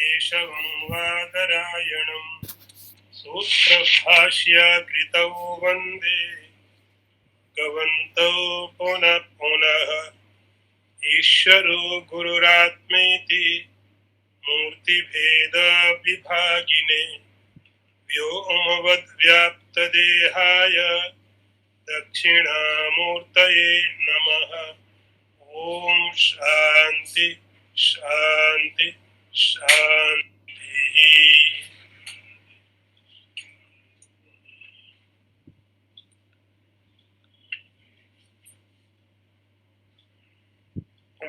केशवं वादरायणं सूत्रभाष्यकृतौ वन्दे भगवन्तौ पुनः पुनः ईश्वरो गुरुरात्मेति मूर्तिभेदविभागिने व्योमवद्व्याप्तदेहाय दक्षिणामूर्तये नमः। ओम शांति शांति शांति।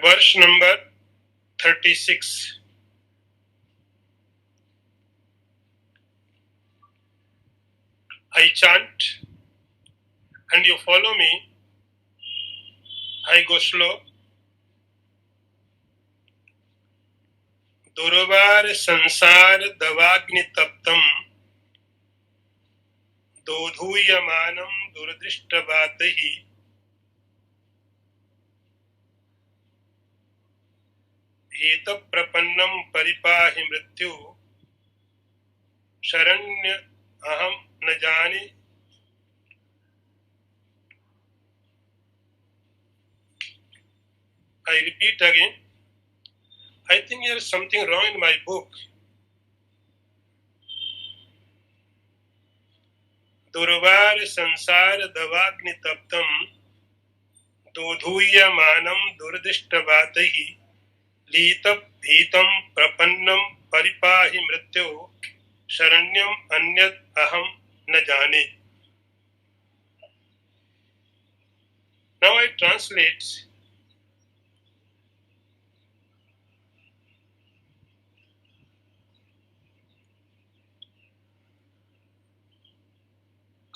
वर्ष number 36। I chant and you follow me. I go slow. दुर्वार संसार दवाग्नि तप्तम दोधूयमानं दुर्दृष्टवातैः हेतप्रपन्नं परिपाहि मृत्यु शरण्य अहं न जाने। I repeat again. I think there is something wrong in my book. दुर्वार संसार दवाग्नि तप्तम दोधूयमानं दुर्दिष्टवातैः लीतभीतं प्रपन्नं परिपाहि मृत्यो शरण्यम अन्यत् अहं न जाने. Now I translate.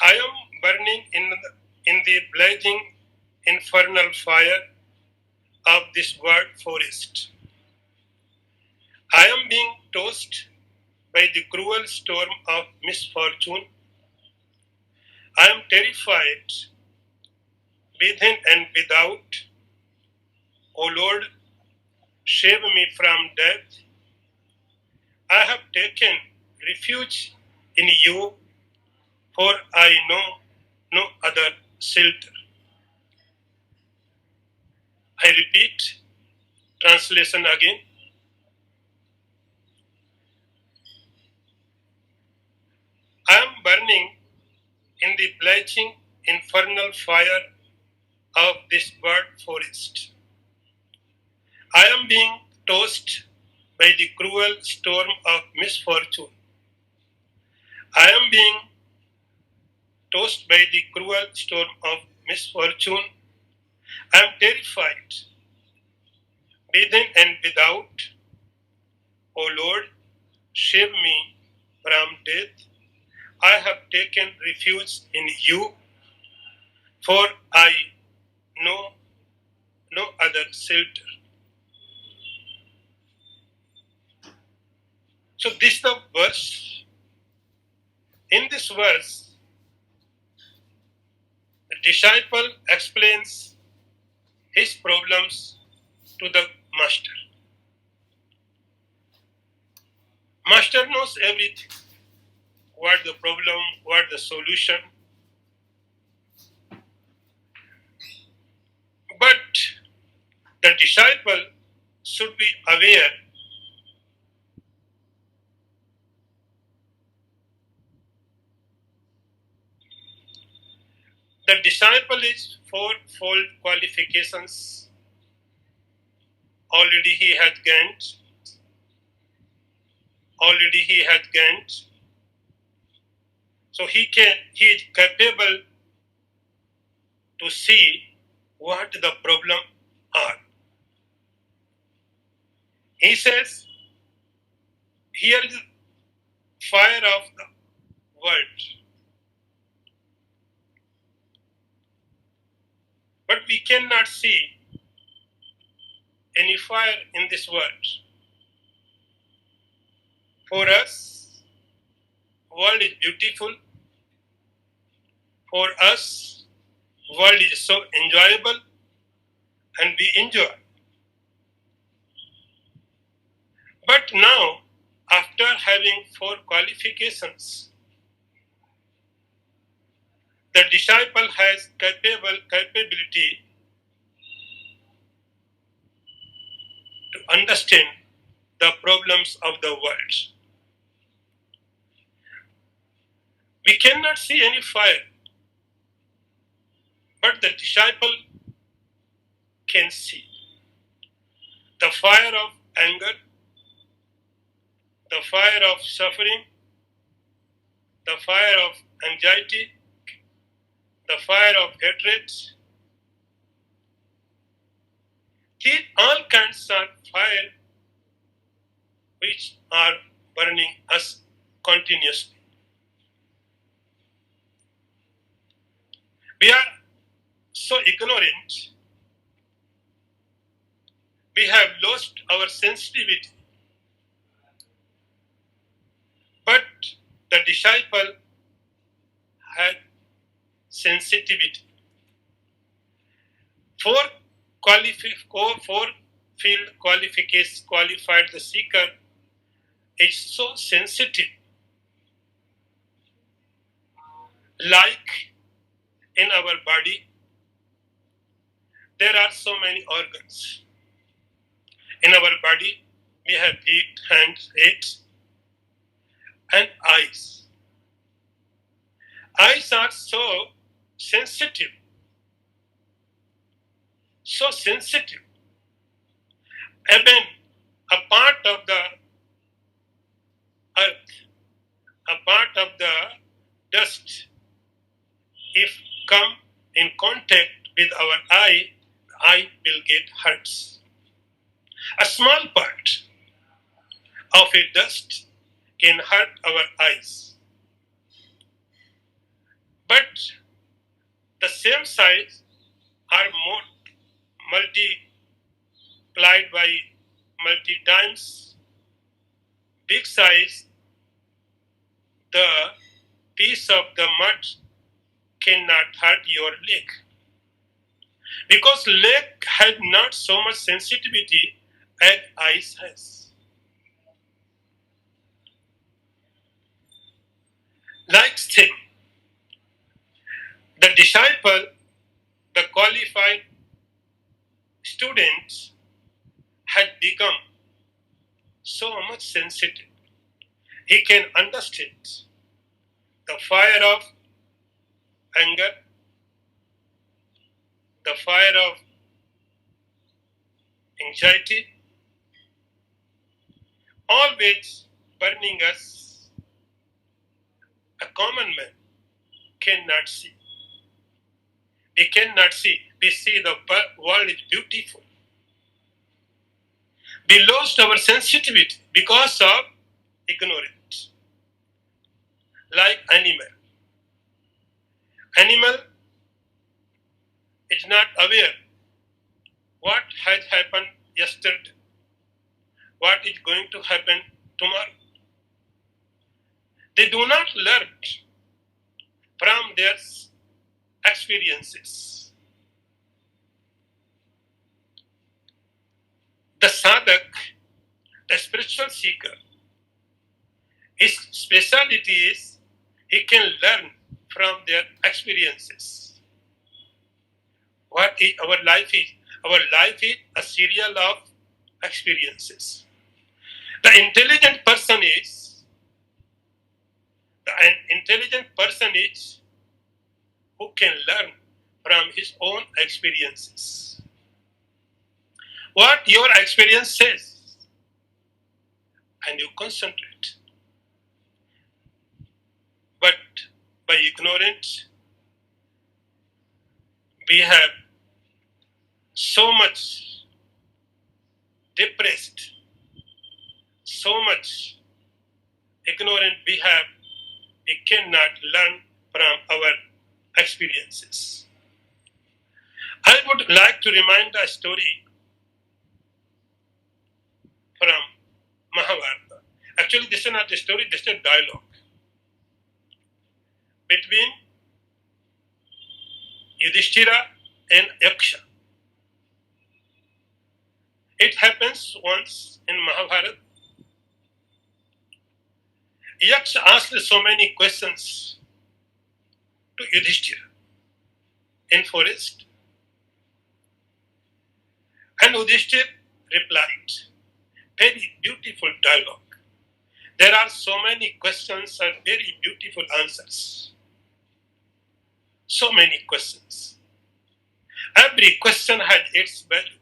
I am burning in the blazing infernal fire of this world forest. I am being tossed by the cruel storm of misfortune. I am terrified within and without. O Lord, save me from death. I have taken refuge in you, for I know no other shelter. I repeat, translation again. I am burning in the blazing infernal fire of this bird forest. I am being tossed by the cruel storm of misfortune. I am being tossed by the cruel storm of misfortune. I am terrified, within and without. O Lord, save me from death. I have taken refuge in you, for I know no other shelter. So this is the verse. In this verse, the disciple explains his problems to the master. Master knows everything. What the problem, what the solution. But the disciple should be aware the disciple is fourfold qualifications already he has gained. So he is capable to see what the problem are. He says, here is fire of the world. But we cannot see any fire in this world. For us, world is beautiful. For us, world is so enjoyable and we enjoy. But now having 4 qualifications. The disciple has capability to understand the problems of the world. We cannot see any fire, but the disciple can see the fire of anger, the fire of suffering, the fire of anxiety, the fire of hatred. These all kinds of fire which are burning us continuously. We are so ignorant. We have lost our sensitivity. But the disciple had sensitivity. Four field qualifications qualified the seeker is so sensitive. Like in our body, there are so many organs. In our body, we have feet, hands, head, and eyes. Eyes are so sensitive. So sensitive. Even a part of the earth, a part of the dust, if come in contact with our eye, the eye will get hurts. A small part of a dust can hurt our eyes. But the same size are more multiplied by multi times big size, the piece of the mud cannot hurt your leg. Because leg has not so much sensitivity as eyes has. Like thing, the disciple, the qualified students had become so much sensitive. He can understand the fire of anger, the fire of anxiety, always burning us. A common man cannot see. We cannot see. We see the world is beautiful. We lost our sensitivity because of ignorance. Like animal. Animal is not aware what has happened yesterday, what is going to happen tomorrow. They do not learn from their experiences. The sadhak, the spiritual seeker, his speciality is he can learn from their experiences. What is our life is? Our life is a serial of experiences. The intelligent person is who can learn from his own experiences. What your experience says, and you concentrate. But by ignorance, we have so much depressed, so much ignorant we cannot learn from our experiences. I would like to remind a story from Mahabharata. Actually, this is not a story, this is a dialogue between Yudhishthira and Yaksha. It happens once in Mahabharata. Yaksha asked so many questions to Yudhishthira in forest, and Yudhishthira replied. Very beautiful dialogue. There are so many questions and very beautiful answers. So many questions. Every question has its value.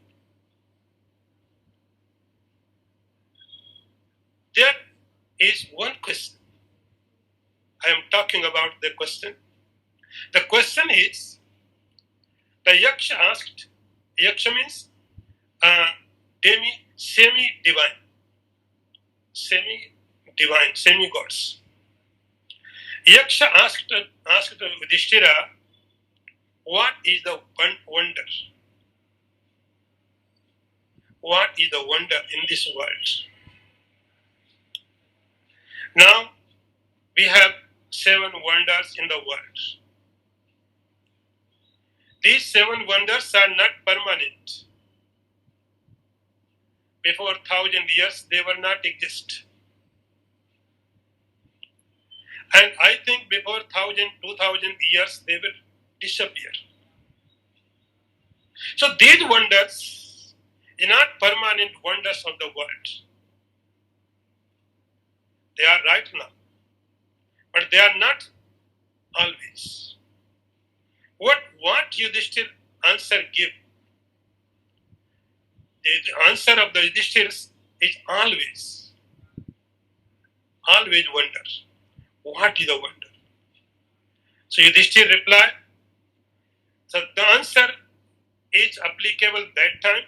There is one question. I am talking about the question. The question is, the Yaksha asked, Yaksha means semi-divine, semi-gods. Yaksha asked Yudhishthira, what is the wonder? What is the wonder in this world? Now, we have 7 wonders in the world. These 7 wonders are not permanent. Before 1,000 years, they were not exist. And I think before 1,000, 2,000 years, they will disappear. So these wonders are not permanent wonders of the world. They are right now, but they are not always. What Yudhishthir answer give? The answer of the Yudhishthir is always wonder. What is the wonder? So Yudhishthir replied, so the answer is applicable that time.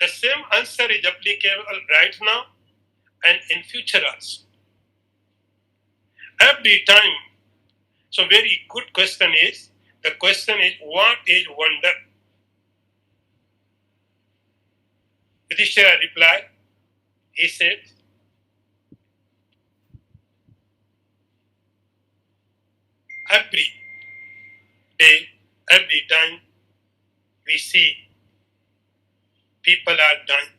The same answer is applicable right now and in future also. Every time. So very good question is, the question is, what is wonder? Yudhishthira replied, he said, every day, every time we see people are dying,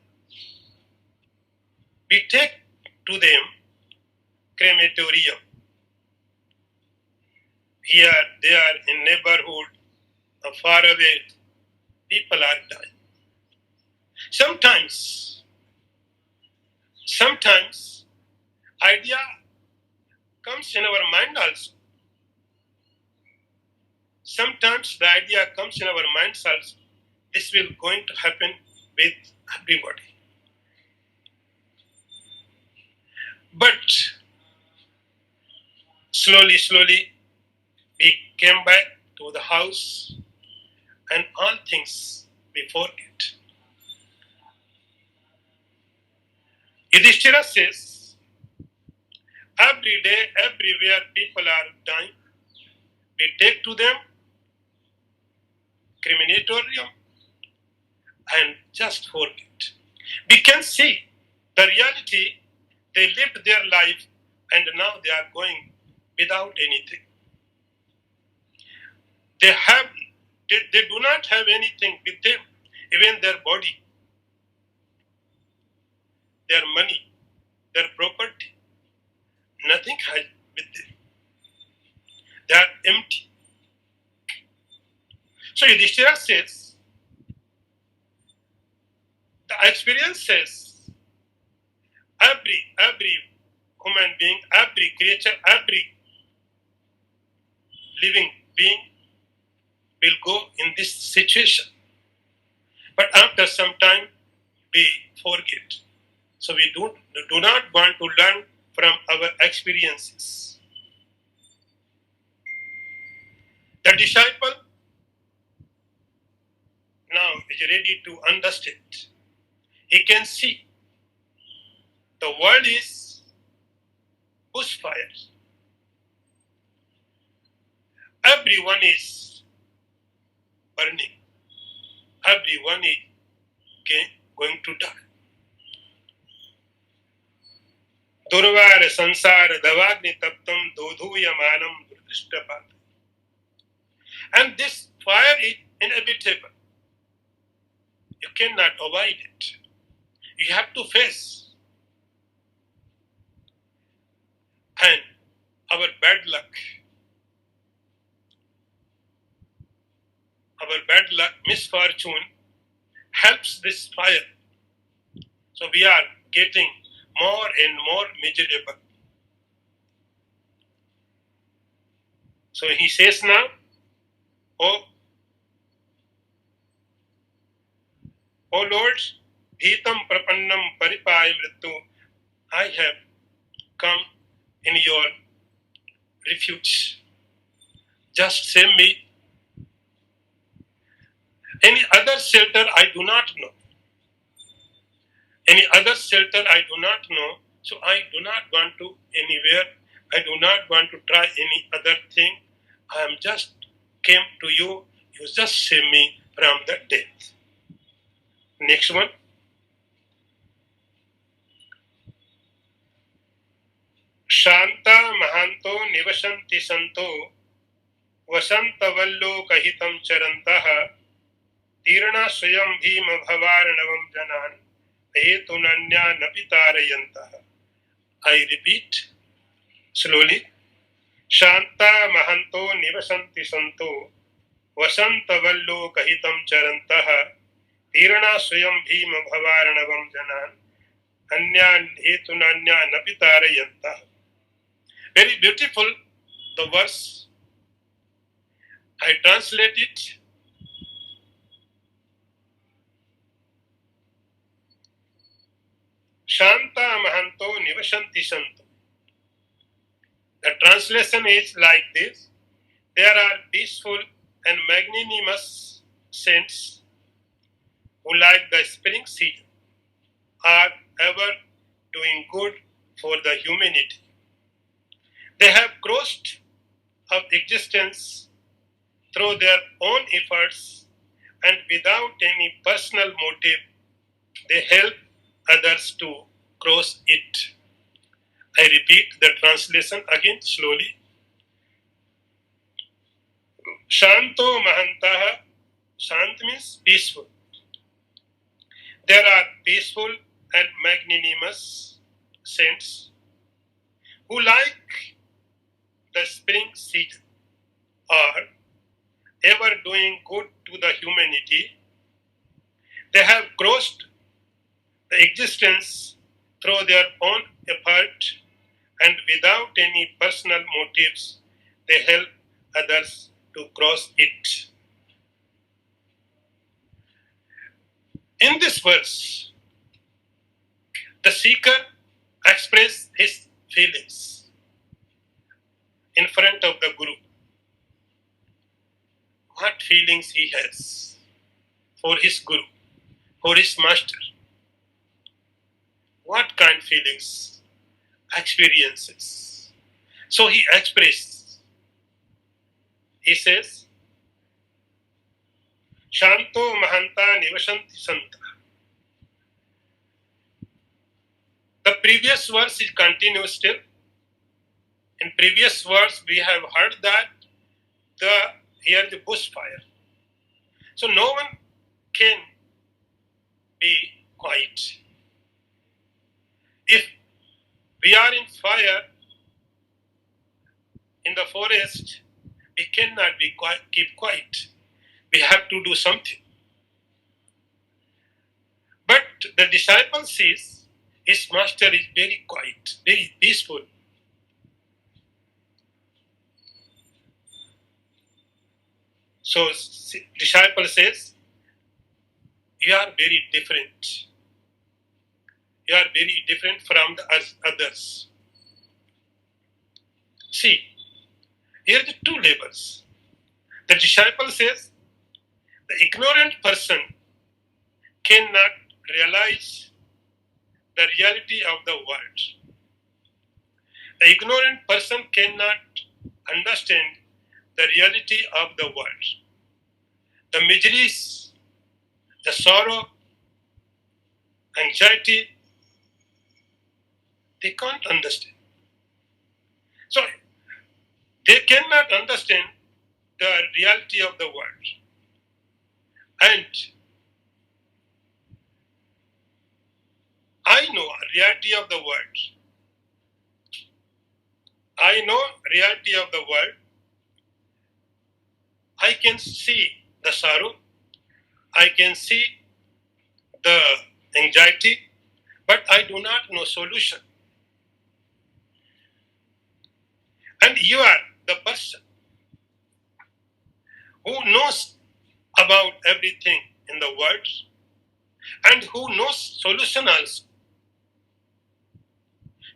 we take to them crematorium. Here, there, in neighborhood, far away, people are dying. Sometimes idea comes in our mind also. Sometimes the idea comes in our minds also. This will going to happen with everybody. But slowly, we came back to the house and all things we forget. Yudhishthira says, every day, everywhere people are dying. We take to them crematorium and just forget. We can see the reality. They lived their life and now they are going without anything. They do not have anything with them, even their body, their money, their property. Nothing has with them. They are empty. So Yudhishthira says, the experience says, every human being, every creature, every living being will go in this situation. But after some time, we forget. So we do not want to learn from our experiences. The disciple now is ready to understand. He can see the world is bushfire. Everyone is burning. Everyone is going to die. Durvar sansar davagni taptam dodhuyamanam durishtapat. And this fire is inevitable. You cannot avoid it. You have to face. bad luck, misfortune helps this fire. So we are getting more and more miserable. So he says now, oh Lord, Bhitam Prapannam Paripaya Mrittu, I have come in your refuge. Just save me. Any other shelter I do not know. Any other shelter I do not know. So I do not want to anywhere. I do not want to try any other thing. I am just came to you. You just save me from the death. Next one. Shanta Mahanto Nivashanti Santo Vasantavallokhitam Charantaha Tirana Swayam Bhima Bhavaranavam Janan Hetunanya Napitarayantaha. I repeat slowly. Shanta Mahanto Nivasanti Santo Vasantavallokhitam Charantaha Tirana Swayam Bhima Bhavaranavam Janan Anyan Hetunanya Napitarayantaha. Very beautiful the verse. I translate it. Shanta Mahanto Nivashanti Santo. The translation is like this. There are peaceful and magnanimous saints who, like the spring season, are ever doing good for the humanity. They have crossed of existence through their own efforts and without any personal motive. They help others to cross it. I repeat the translation again slowly. Shanto Mahantaha. Shant means peaceful. There are peaceful and magnanimous saints who, like the spring season, are ever doing good to the humanity. They have crossed the existence through their own effort and without any personal motives. They help others to cross it. In this verse, the seeker expresses his feelings in front of the Guru. What feelings he has for his Guru, for his master. What kind of feelings, experiences. So he expresses. He says, Shanto Mahanta Nivashanti Santa. The previous verse is continuous still. In previous verse, we have heard that here the bushfire. So no one can be quiet. If we are in fire in the forest, we cannot be quiet, keep quiet. We have to do something. But the disciple sees his master is very quiet, very peaceful. So disciple says, you are very different. You are very different from the others. See, here are the two labels. The disciple says, the ignorant person cannot realize the reality of the world. The ignorant person cannot understand the reality of the world. The miseries, the sorrow, anxiety, they can't understand. So they cannot understand the reality of the world. And I know reality of the world. I know reality of the world. I can see the sorrow. I can see the anxiety, but I do not know solution. And you are the person who knows about everything in the world and who knows solution also.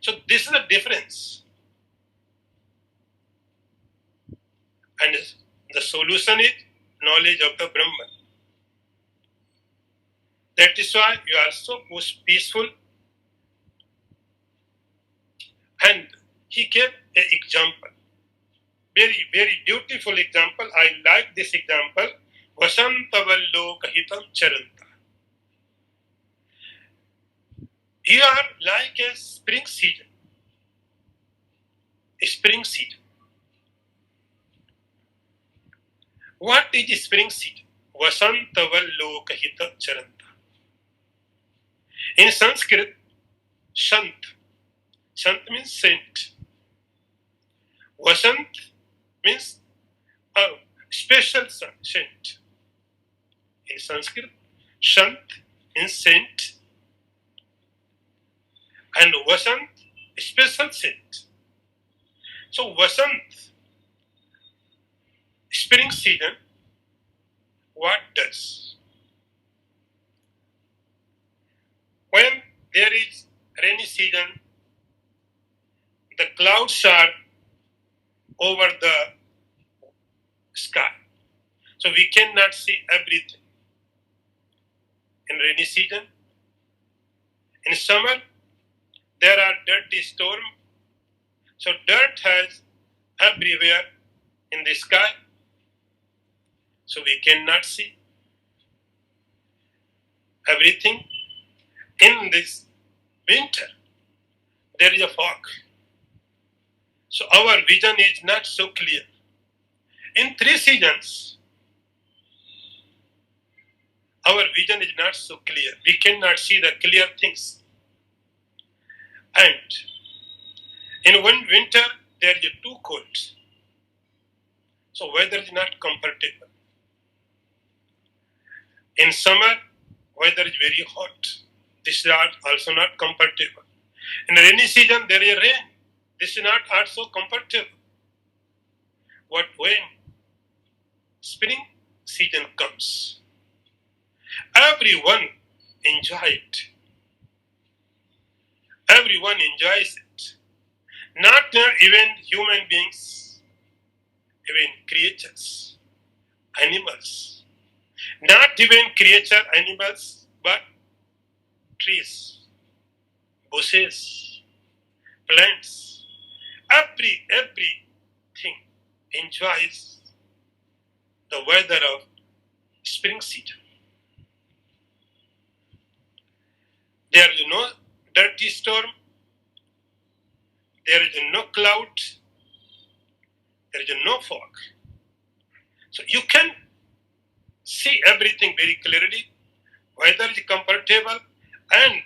So this is the difference. And the solution is knowledge of the Brahman. That is why you are so peaceful. And he gave an example. Very, very beautiful example. I like this example. Vasantavallo kahitam charanta. You are like a spring season. A spring season. What is spring season? Vasantavallo kahitam charanta. In Sanskrit, Sant. Sant means saint. Vasant means a special saint. In Sanskrit, Sant means saint, and Vasant, special saint. So Vasant, spring season, what does? When there is rainy season, the clouds are over the sky. So we cannot see everything. In rainy season, in summer, there are dirty storms. So dirt has everywhere in the sky. So we cannot see everything. In this winter, there is a fog. So our vision is not so clear. In 3 seasons, our vision is not so clear. We cannot see the clear things. And in one winter, there is too cold. So weather is not comfortable. In summer, weather is very hot. This is also not comfortable. In rainy season, there is rain. This is not also comfortable. But when spring season comes, everyone enjoys it. Everyone enjoys it. Not even human beings, even creatures, animals. Not even creature, animals, but trees, bushes, plants. Everything enjoys the weather of spring season. There is no dirty storm. There is no cloud. There is no fog. So you can see everything very clearly. Weather is comfortable, and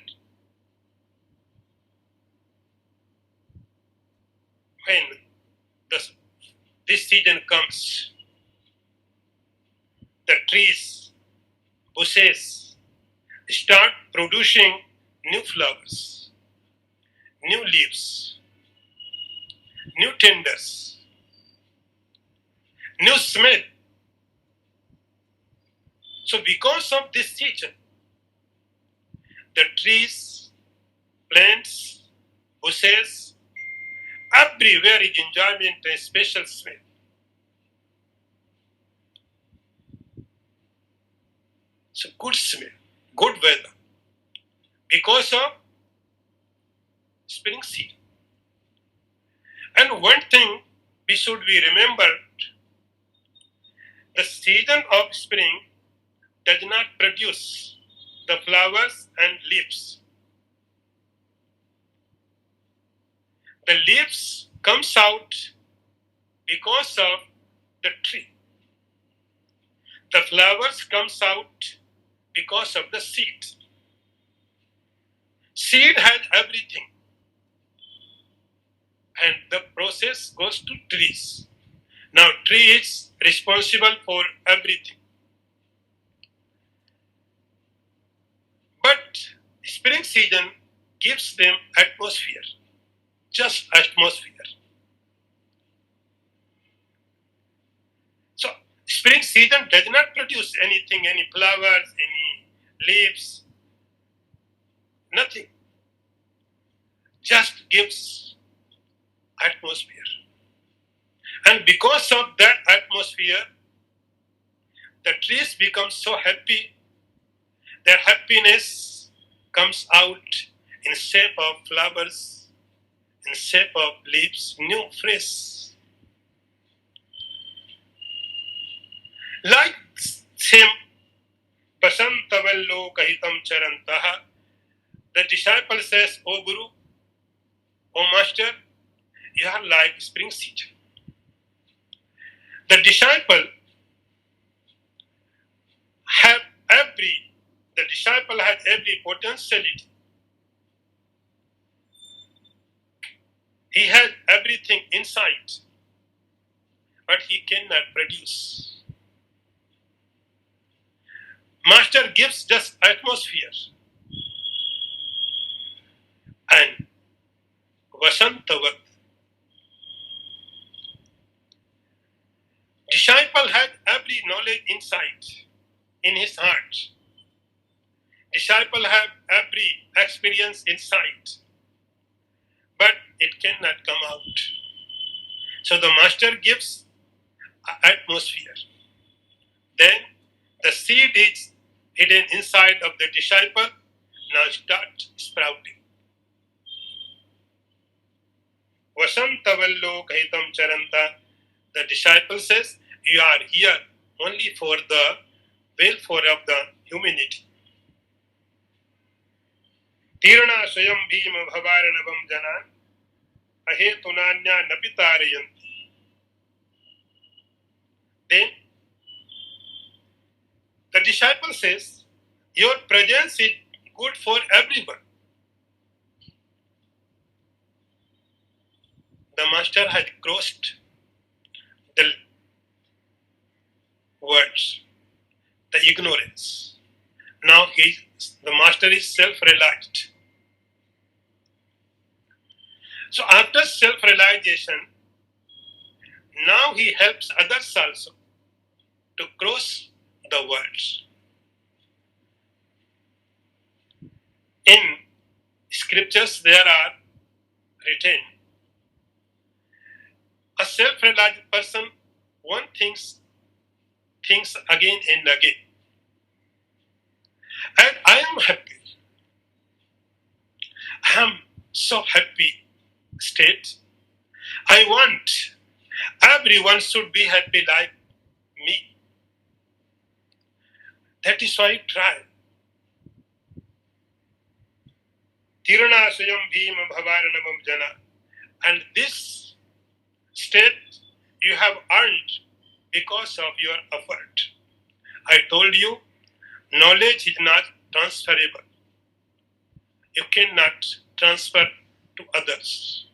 when this season comes, the trees, bushes start producing new flowers, new leaves, new tenders, new smell. So because of this season, the trees, plants, bushes, everywhere is enjoyment and special smell. So good smell, good weather. Because of spring season. And one thing we should be remembered, the season of spring does not produce the flowers and leaves. The leaves comes out because of the tree. The flowers comes out because of the seed. Seed has everything. And the process goes to trees. Now tree is responsible for everything. spring season gives them atmosphere, just atmosphere. So spring season does not produce anything, any flowers, any leaves, nothing. Just gives atmosphere. And because of that atmosphere, the trees become so happy. Their happiness comes out in shape of flowers, in shape of leaves, new, fresh. Like same Basantavallo Kahitam Charantaha, the disciple says, O Guru, O Master, you are like spring season. The disciple had every potentiality. He has everything inside, but he cannot produce. Master gives just atmosphere. And Vasantavat, disciple had every knowledge inside, in his heart. Disciple have every experience inside, but it cannot come out. So the master gives atmosphere. Then the seed is hidden inside of the disciple, now start sprouting. Vasantavallo Kahitam Charanta, the disciple says, you are here only for the welfare of the humanity. Tirana Swayam Bhima Bhavaranavam Janan, Ahetunanya Napitarayanti. Then the disciple says, your presence is good for everyone. The master had crossed the words, the ignorance. Now the master is self-realized. So after self-realization, now he helps others also to cross the words. In scriptures there are written, a self-realized person, one thinks again and again. And I am happy. I am so happy state. I want everyone should be happy like me. That is why I try. Tirana Swayam Bhima Bhavaranavam Jana. And this state you have earned because of your effort. I told you, knowledge is not transferable. You cannot transfer to others.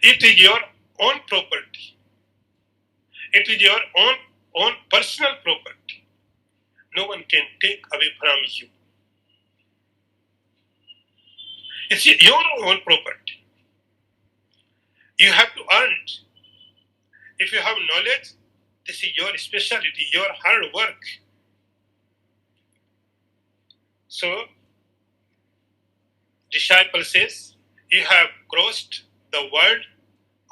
It is your own property. It is your own personal property. No one can take away from you. It's your own property. You have to earn it. If you have knowledge, this is your specialty, your hard work. So, disciple says, you have crossed the world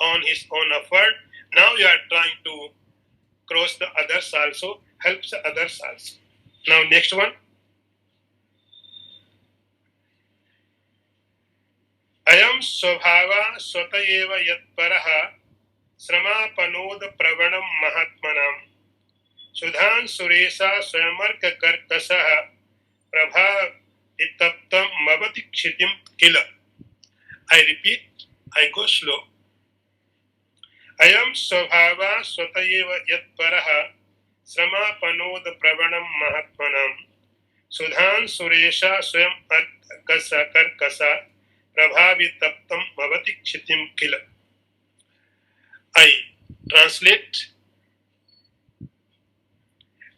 on his own effort. Now you are trying to cross the others also, help the others also. Now next one. Ayam svabhava swatayeva yatparaha sramapanod pravanam mahatmanam sudhan suresa swayamarka karkasaha prabha itaptam mavati kshitim kila. I repeat, I go slow. Ayam svabhava swatayeva yatparaha sramapanod pravanam mahatmanam sudhan suresa swayam karkasa prabhavitaptam bhavati kshitim kila. I translate.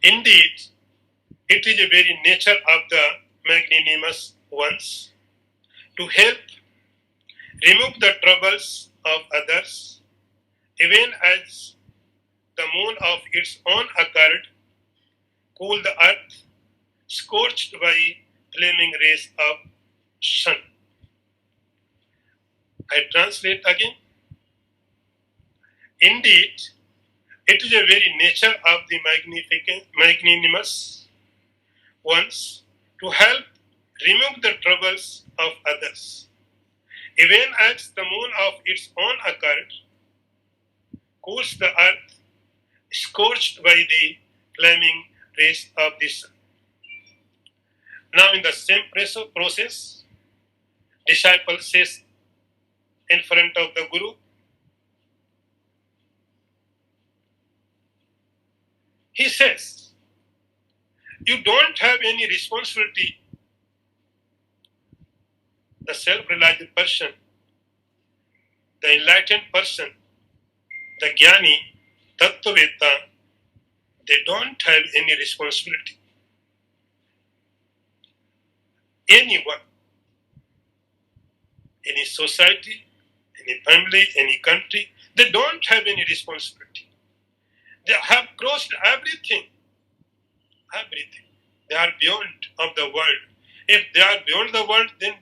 Indeed, it is the very nature of the magnanimous once to help remove the troubles of others, even as the moon of its own accord cool the earth, scorched by flaming rays of sun. I translate again. Indeed, it is a very nature of the magnanimous ones to help remove the troubles of others, even as the moon of its own accord cools the earth, scorched by the flaming rays of the sun. Now, in the same process, disciple says in front of the Guru, he says, you don't have any responsibility. The self-realized person, the enlightened person, the Jnani, Tattvavetta, they don't have any responsibility. Anyone, any society, any family, any country, they don't have any responsibility. They have crossed everything. They are beyond of the world. If they are beyond the world, then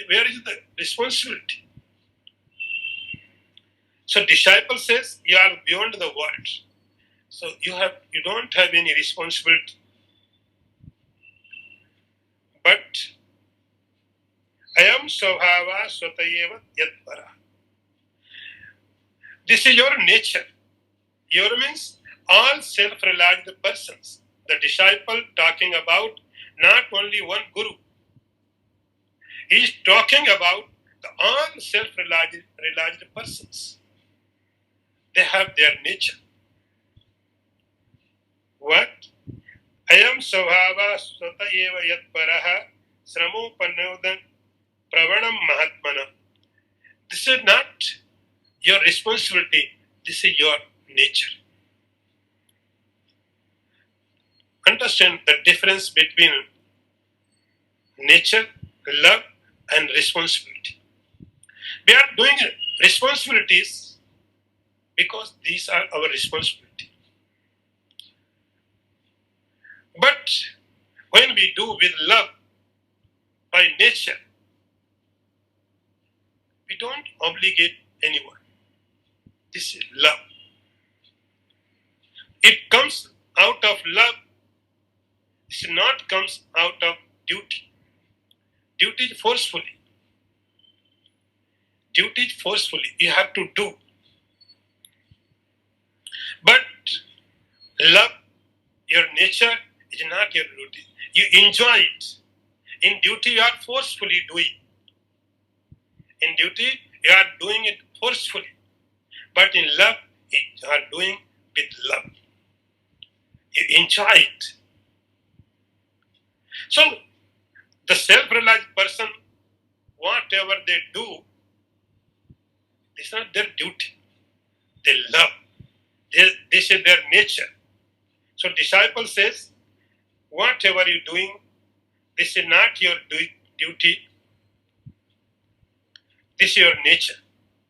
where is the responsibility? So disciple says, you are beyond the world. So you don't have any responsibility. But ayam svabhava swatayeva yatpara. This is your nature. Your means all self-realized persons. The disciple talking about not only one guru. He is talking about the all self-realized persons. They have their nature. What? Ayam svabhava swatayeva yatparaha sramopannodan pravanam mahatmana. This is not your responsibility. This is your nature. Understand the difference between nature, love, and responsibility. We are doing responsibilities because these are our responsibility. But when we do with love, by nature, we don't obligate anyone. This is love. It comes out of love. It not comes out of duty. Duty is forcefully. Duty is forcefully. You have to do. But love, your nature, is not your duty. You enjoy it. In duty, you are forcefully doing. In duty, you are doing it forcefully. But in love, you are doing with love. You enjoy it. So, the self-realized person, whatever they do, it's not their duty. They love. This is their nature. So, disciple says, whatever you're doing, this is not your duty. This is your nature.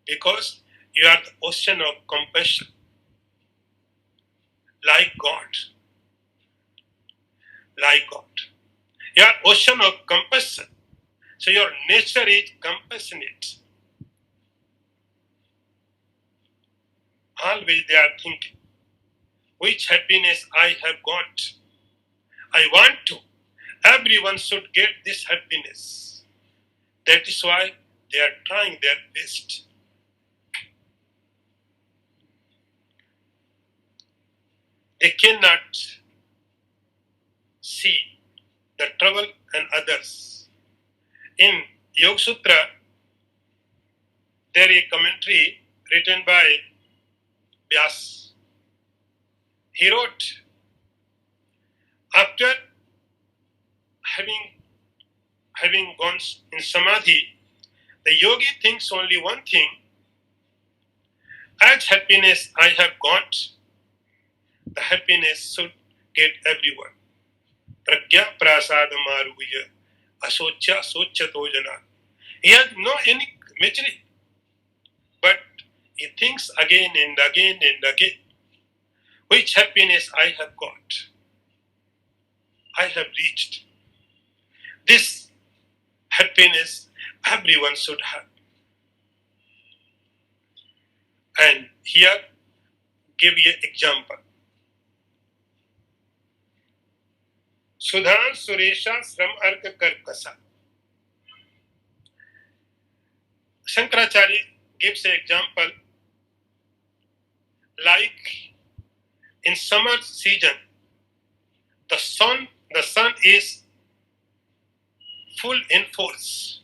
Because you are the ocean of compassion. Like God. Like God. You are ocean of compassion. So your nature is compassionate. Always they are thinking, which happiness I have got. I want to. Everyone should get this happiness. That is why they are trying their best. They cannot see the trouble and others. In Yoga Sutra, there is a commentary written by Vyas. He wrote, after having gone in samadhi, the yogi thinks only one thing, as happiness I have got, the happiness should get everyone. Pragya prasada maruya Asocha sochato jana. He has no any maturity, but he thinks again and again and again, which happiness I have got, I have reached. This happiness everyone should have. And here, give you an example. Sudhan Suresha Sram Arka Karkasa. Shankaracharya gives an example like in summer season, the sun is full in force.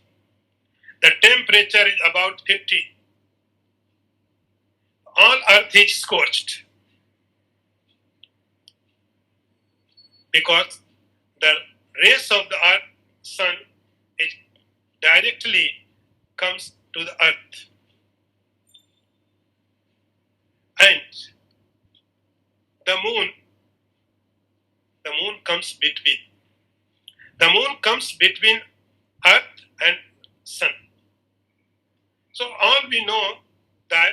The temperature is about 50. All earth is scorched because the rays of the earth, sun, it directly comes to the earth. And the moon comes between. The moon comes between earth and sun. So all we know that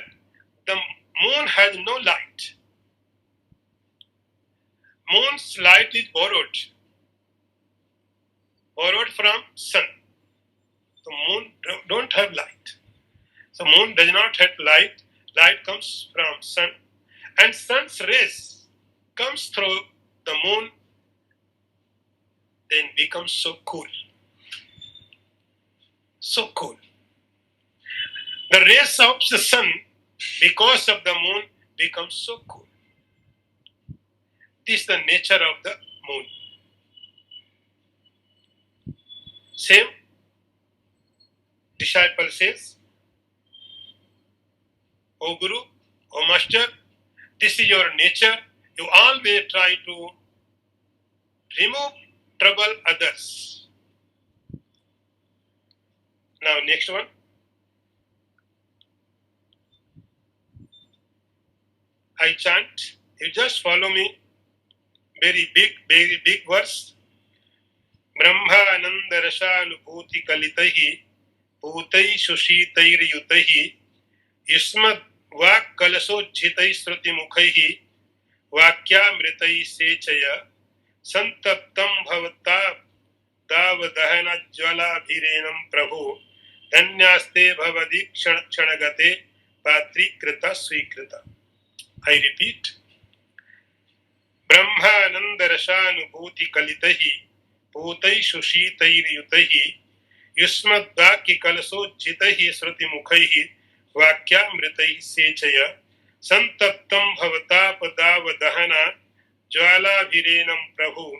the moon has no light. Moon's light is borrowed from sun. The moon don't have light. So moon does not have light. Light comes from sun, and sun's rays comes through the moon, then becomes so cool. So cool. The rays of the sun, because of the moon, become so cool. This is the nature of the moon. Same disciple says, O Guru, O Master, this is your nature. You always try to remove trouble others. Now next one. I chant. You just follow me. Very big verse. Brahma Ananda Rashanubhuti Kalitahi Bhutai Sushitair Yutahi Yusmad Vak Kalaso Jitai Sruti Mukhahi Vakyamritai Sechaya Santaptam Bhavata Davadahana Jvala Bhirenam Prabhu Dhanyaste Bhavadi Kshanagate Patri Krita Swikrita. I repeat. Brahmananda Rashanubhuti Kalitahi Bhutai Sushitair Yutahi Yusmadaki Kalaso Jitahi Sruti Mukhaihi Vakyamritai Sechaya Santaptam Bhavata Padavadahana Jvala Virenam Prabhu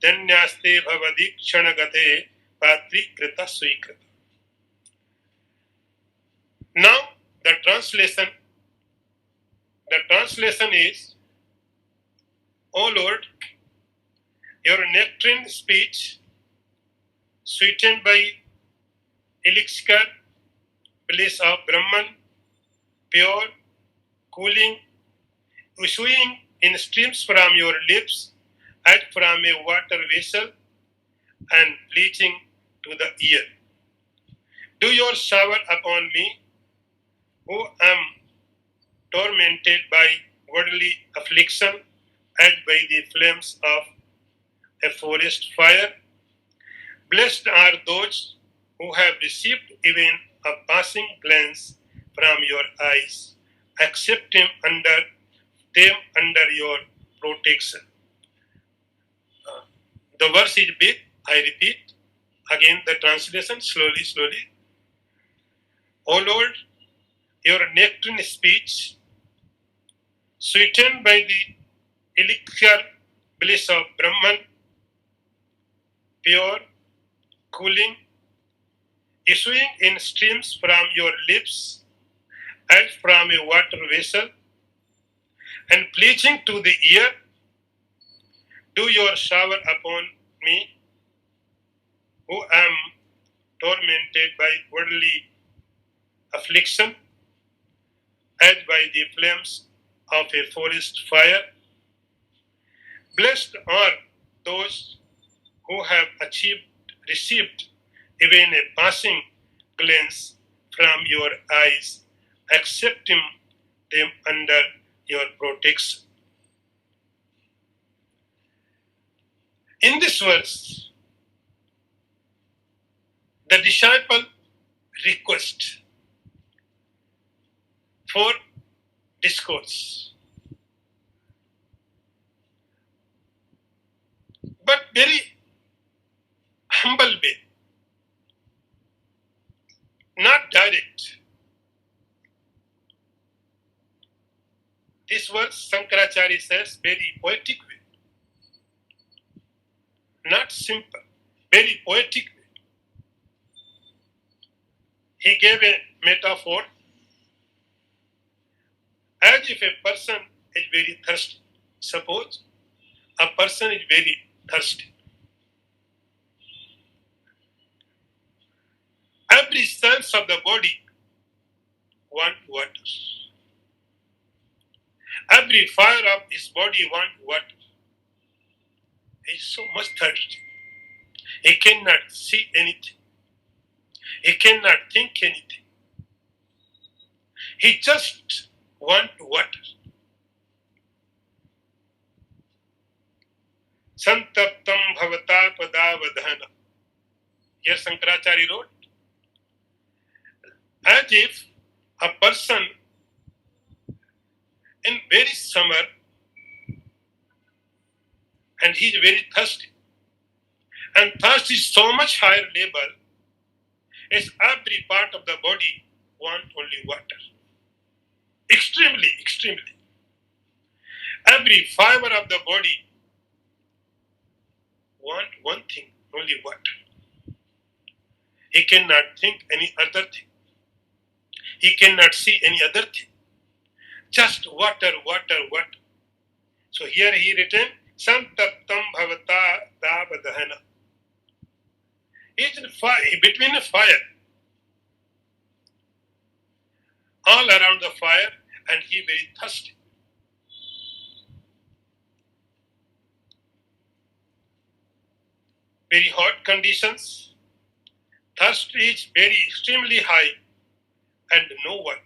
Dhanyaste Bhavadi Kshanagate Patri Krita Swikrita. Now the translation is, O Lord, your nectarine speech, sweetened by elixir, bliss of Brahman, pure, cooling, issuing in streams from your lips, as from a water vessel, and pleasing to the ear. Do your shower upon me, who am tormented by worldly affliction, as by the flames of a forest fire. Blessed are those who have received even a passing glance from your eyes. Accept them under your protection. The verse is big. I repeat again the translation slowly. O Lord, your nectarine speech, sweetened by the elixir bliss of Brahman, pure, cooling, issuing in streams from your lips as from a water vessel, and pleasing to the ear, do your shower upon me, who am tormented by worldly affliction, as by the flames of a forest fire. Blessed are those who have achieved received even a passing glance from your eyes, accepting them under your protection. In this verse, the disciple requests for discourse, but very humble way, not direct. This verse, Shankaracharya says, very poetic way, not simple, very poetic way. He gave a metaphor as if a person is very thirsty. Suppose a person is very thirsty. Every sense of the body wants water. Every fire of his body wants water. He is so much thirsty. He cannot see anything. He cannot think anything. He just wants water. Santaptam bhavata padavadhana. Here Shankaracharya wrote, as if a person in very summer and he is very thirsty. And thirst is so much higher level as every part of the body wants only water. Extremely, extremely. Every fiber of the body wants one thing, only water. He cannot think any other thing. He cannot see any other thing. Just water, water, water. So here he written, Santaptam bhavata davadhana. He is in fire, between a fire. All around the fire, and he very thirsty. Very hot conditions. Thirst is very extremely high and no water.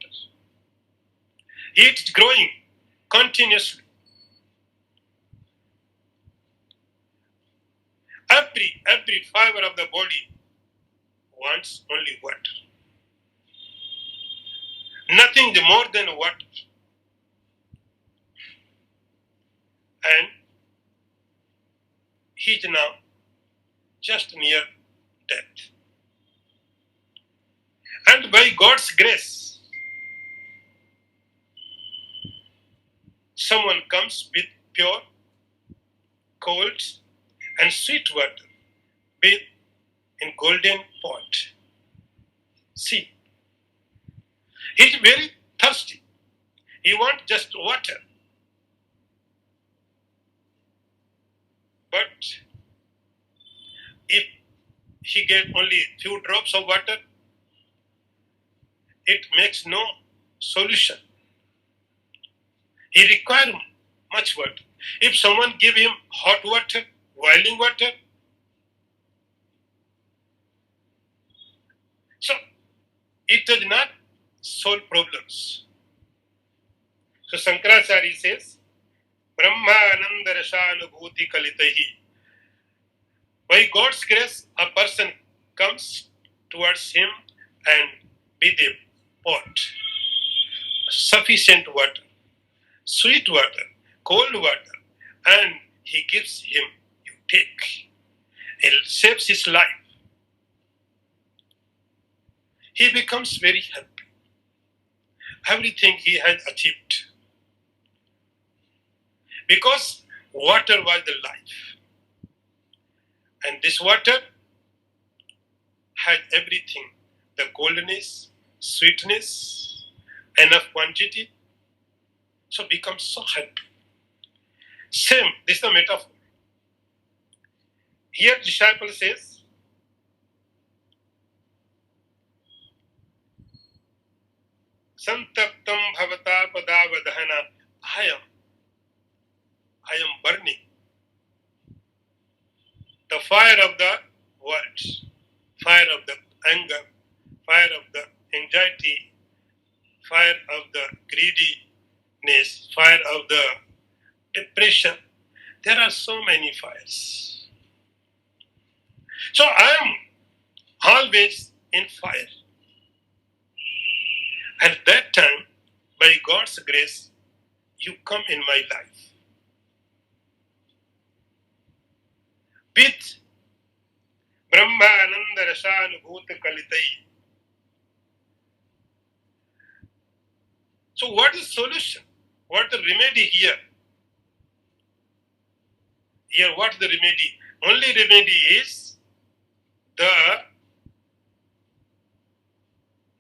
Heat is growing continuously. Every fiber of the body wants only water. Nothing more than water. And he is now just near death. And by God's grace, someone comes with pure, cold, and sweet water with in golden pot. See, he is very thirsty. He wants just water. But if he gets only few drops of water, it makes no solution. He requires much water. If someone give him hot water, boiling water, so it does not solve problems. So Shankaracharya says, Brahmananda Rashanubhuti Kalitahi. By God's grace, a person comes towards him and with a pot, sufficient water, sweet water, cold water, and he gives him, you take. It saves his life. He becomes very happy. Everything he has achieved. Because water was the life. And this water had everything, the coldness, sweetness, enough quantity. So becomes so happy. Same, this is the metaphor. Here disciple says, Santaptam bhavata padavadhana. I am burning. The fire of the world. anxiety, fire of the greediness, fire of the depression. There are so many fires. So I am always in fire. At that time, by God's grace, you come in my life with Brahma Ananda Rashanubhuta Kalitai. So what is solution? What the remedy here? Here, what is the remedy? Only remedy is the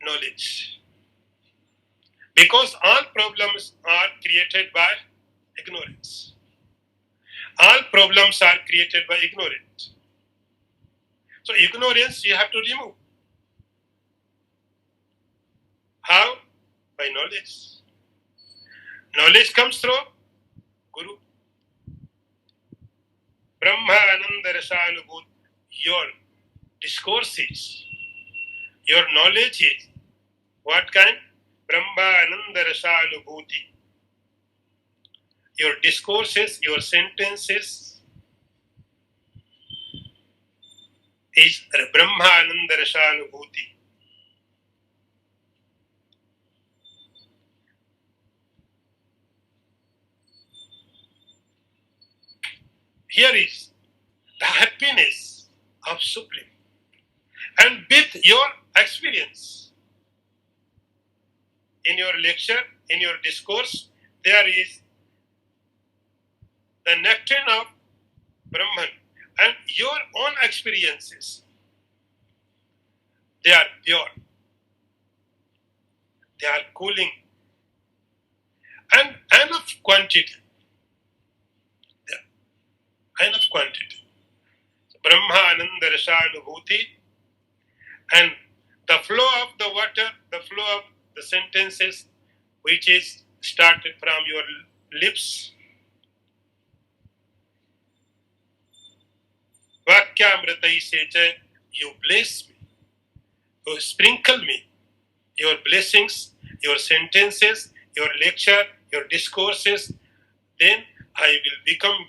knowledge. Because all problems are created by ignorance. All problems are created by ignorance. So ignorance you have to remove. How? By knowledge. Knowledge comes through Guru. Brahma Ananda Rasanubhut. Your discourses, your knowledge is what kind? Brahma Ananda Rasanubhuti. Your discourses, your sentences is Brahma Ananda Rasanubhuti. Here is the happiness of Supreme. And with your experience, in your lecture, in your discourse, there is the nectar of Brahman and your own experiences. They are pure. They are cooling. And enough quantity. Enough quantity. Brahma Ananda Rasanubhuti and the flow of the water, the flow of the sentences which is started from your lips. Vakyamritai secha, you bless me, you sprinkle me, your blessings, your sentences, your lecture, your discourses, then I will become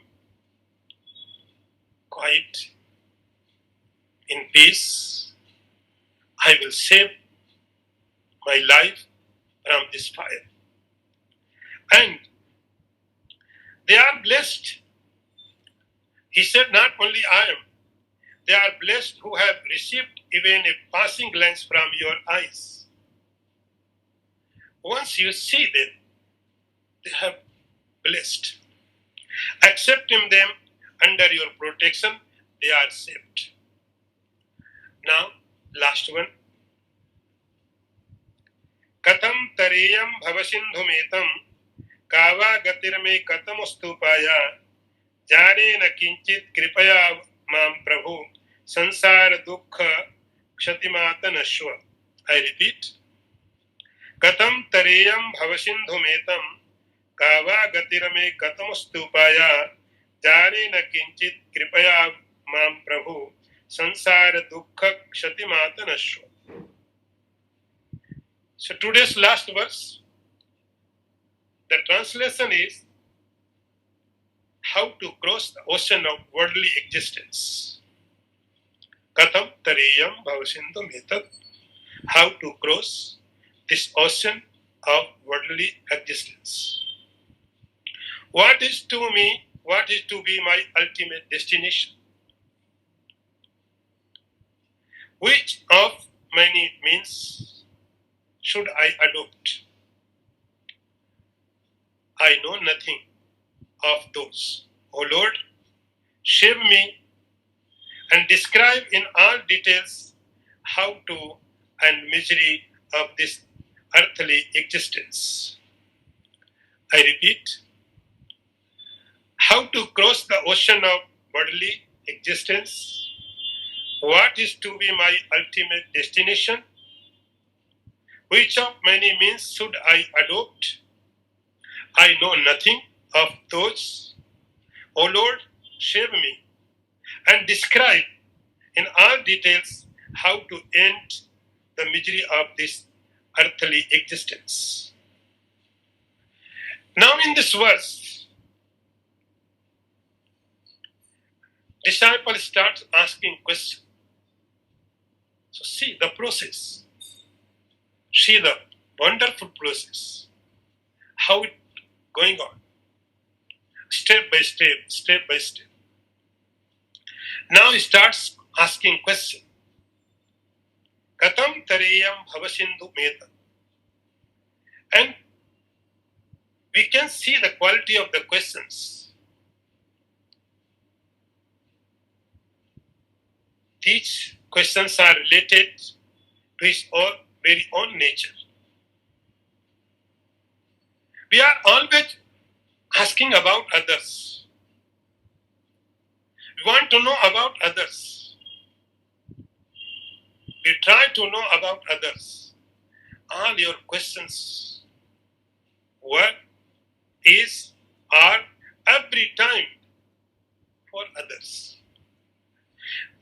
quiet, in peace. I will save my life from this fire. And they are blessed. He said, not only I am, they are blessed who have received even a passing glance from your eyes. Once you see them, they have blessed. Accepting them under your protection, they are saved. Now, last one. Katam tareyam bhavasindhumetam kava gatirme katamustupaya jane na kinchit kripaya mam prabhu sansara dukkha kshatimata. I repeat. Katam tareyam bhavasindhumetam kava gatirme katamustupaya jane na kinchit kripaya mam prabhu sansara dukkha kshatimata. So today's last verse, the translation is how to cross the ocean of worldly existence. Katam tareyam bhavasindhum etat, how to cross this ocean of worldly existence. What is to me, what is to be my ultimate destination? Which of many means should I adopt? I know nothing of those. O Lord, shave me and describe in all details how to and misery of this earthly existence. I repeat, how to cross the ocean of bodily existence? What is to be my ultimate destination? Which of many means should I adopt? I know nothing of those. O Lord, shave me and describe in all details how to end the misery of this earthly existence. Now in this verse, disciple starts asking questions. So see the process. See the wonderful process. How it going on. Step by step, step by step. Now he starts asking questions. Katam tareyam bhavasindhu meta. And we can see the quality of the questions. These questions are related to his own, very own nature. We are always asking about others. We want to know about others. We try to know about others. All your questions were, is, are every time for others.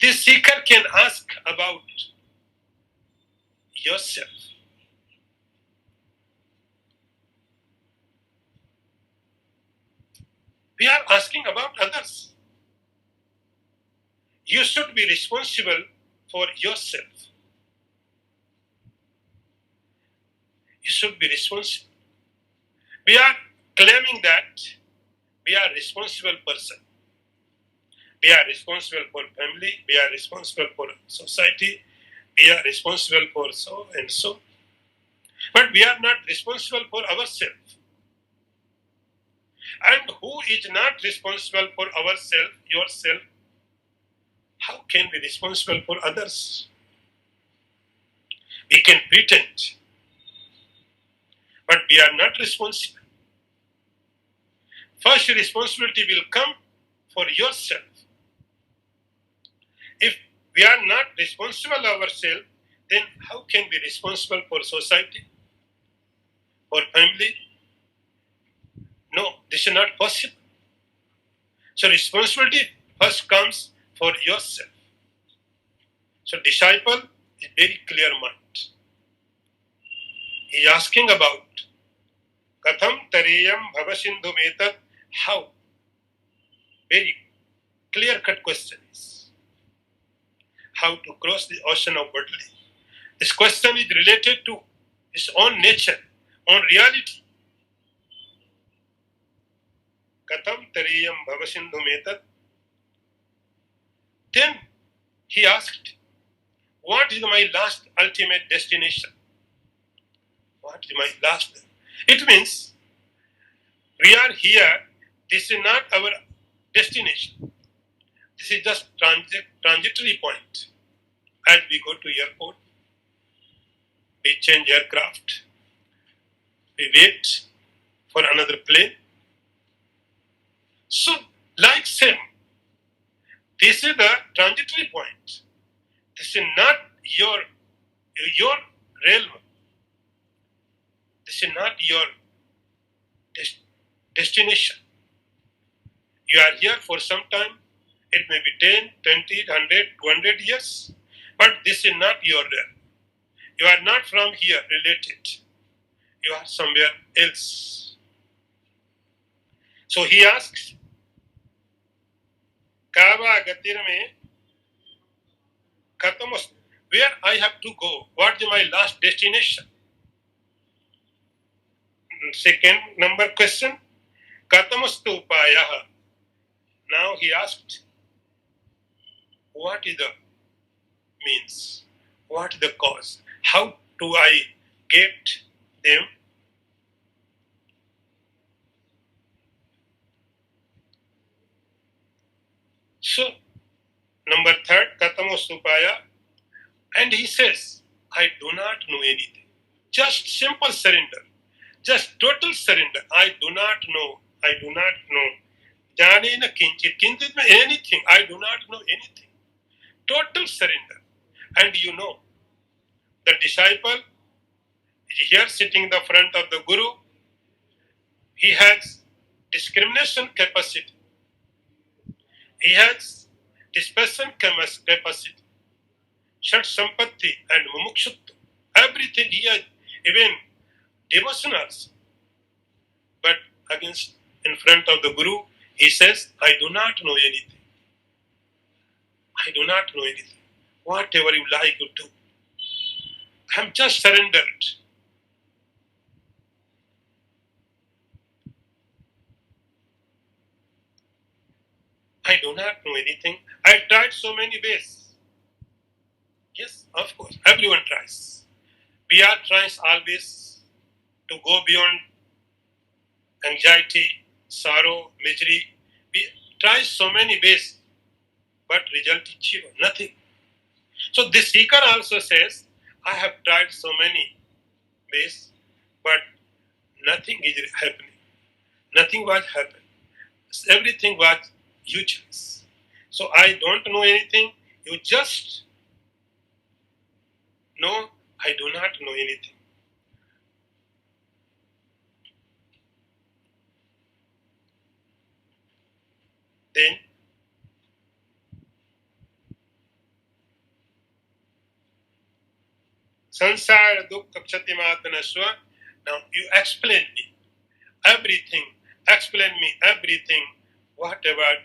This seeker can ask about yourself. We are asking about others. You should be responsible for yourself. You should be responsible. We are claiming that we are responsible person. We are responsible for family. We are responsible for society. We are responsible for so and so. But we are not responsible for ourselves. And who is not responsible for ourselves, yourself, how can we be responsible for others? We can pretend, but we are not responsible. First responsibility will come for yourself. If we are not responsible ourselves, then how can we be responsible for society, for family? No, this is not possible. So responsibility first comes for yourself. So disciple is very clear mind. He is asking about Katham Tareyam Bhavasindhu Metat, how? Very clear-cut question is how to cross the ocean of bodily. This question is related to his own nature, own reality. Katham Tareyam Bhavasindhu Metat. Then he asked, what is my last ultimate destination? What is my last? It means we are here. This is not our destination. This is just transitory point. As we go to airport, we change aircraft. We wait for another plane. So, like same, this is the transitory point. This is not your realm. This is not your destination. You are here for some time. It may be 10, 20, 100, 200 years. But this is not your realm. You are not from here related. You are somewhere else. So he asks, Kava Gatirame Katamas, where I have to go? What is my last destination? Second number question, Katamastu Upayaha. Now he asked, what is the means? What is the cause? How do I get them? So, number third, Katamastu Upaya. And he says, I do not know anything. Just simple surrender. Just total surrender. I do not know. I do not know. Jane na kinchit. Kinchit means anything. I do not know anything. Total surrender. And you know, the disciple is here sitting in the front of the Guru. He has discrimination capacity. He has dispersion capacity. Shat Sampatti and Mumukshutva. Everything he has even devotionals. But against in front of the Guru, he says, I do not know anything. I do not know anything. Whatever you like, you do. I'm just surrendered. I do not know anything. I tried so many ways. Yes, of course. Everyone tries. We are trying always to go beyond anxiety, sorrow, misery. We try so many ways, but result is zero, nothing. So this seeker also says, I have tried so many ways, but nothing is happening. Nothing was happening. Everything was useless. So I don't know anything. You just know I do not know anything. Then Sansara Dukkha Ksatimatanaswa. Now you explain me everything. Explain me everything. What about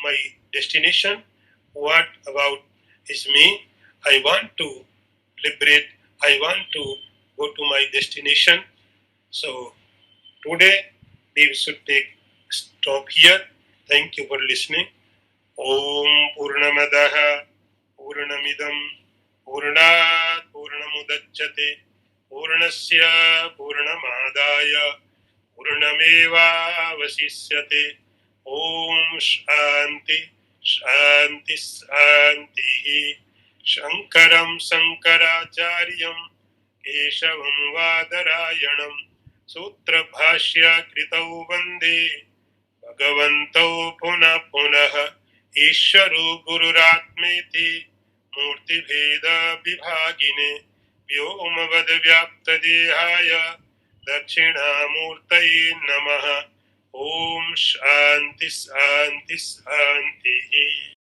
my destination? What about is me? I want to liberate. I want to go to my destination. So today we should take stop here. Thank you for listening. Om Purnamadaha Purnamidam Purnat Purnamudachyate Purnasya Purnamadaya Purnameva Vasishyate Om Shanti Shanti Shanti Shankaram Sankaracharyam Keshavam Vadarayanam Sutra Kritau Vande Bhagavantau Puna Punaha Ishvaru Gururatmeti Murtibheda Vibhagine Vyomavad Vyaptadehaya Dakshinamurtaye Namaha Om Shanti Shanti Shanti